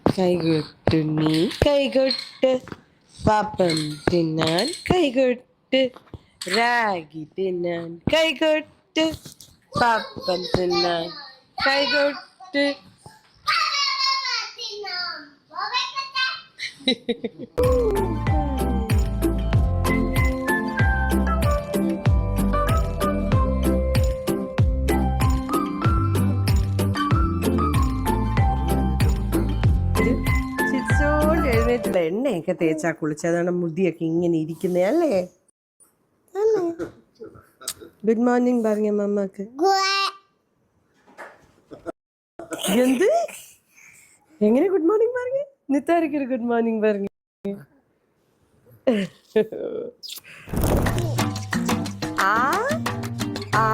കൈകൊട്ട് നീ കൈകൊട്ട് പാപ്പം തിന്നാൻ കൈകൊട്ട് റാഗി തിന്നാൻ കൈകൊട്ട് പാപ്പം തിന്നാൻ കൈകൊട്ട്. ചിരിച്ചോണ്ട് എഴുന്നേറ്റില്ല. എണ്ണയൊക്കെ തേച്ചാ കുളിച്ചതാണ് മുടിയൊക്കെ ഇങ്ങനെ ഇരിക്കുന്നേ അല്ലേ? അല്ലേ? ഗുഡ് മോർണിംഗ് പറഞ്ഞ മമ്മക്ക്. എന്ത് എങ്ങനെ ഗുഡ് മോർണിംഗ് പറഞ്ഞു? നിത്താരിക്കൊരു ഗുഡ് മോർണിംഗ് പറഞ്ഞു. ആ ആ